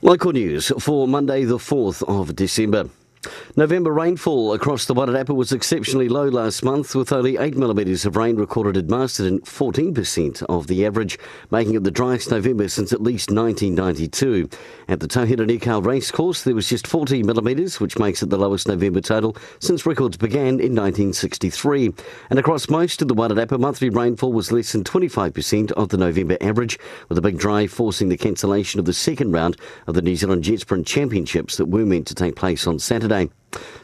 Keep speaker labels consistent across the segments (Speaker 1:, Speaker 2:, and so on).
Speaker 1: Local news for Monday the 4th of December. November rainfall across the Wairarapa was exceptionally low last month, with only 8 millimetres of rain recorded at Marsden, 14% of the average, making it the driest November since at least 1992. At the Tauhira Nikau racecourse, there was just 14 millimetres, which makes it the lowest November total since records began in 1963. And across most of the Wairarapa, monthly rainfall was less than 25% of the November average, with a big dry forcing the cancellation of the second round of the New Zealand Jet Sprint Championships that were meant to take place on Saturday.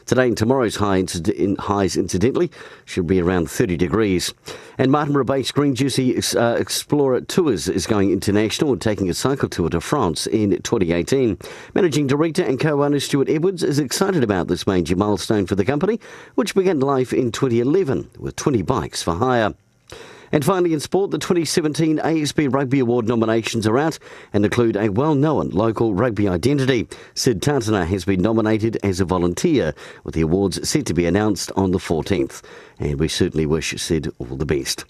Speaker 1: Today and tomorrow's highs, incidentally, should be around 30 degrees. And Martinborough-based Green Jersey Explorer Tours is going international and taking a cycle tour to France in 2018. Managing Director and co-owner Stuart Edwards is excited about this major milestone for the company, which began life in 2011 with 20 bikes for hire. And finally in sport, the 2017 ASB Rugby Award nominations are out and include a well-known local rugby identity. Sid Tartana has been nominated as a volunteer, with the awards set to be announced on the 14th. And we certainly wish Sid all the best.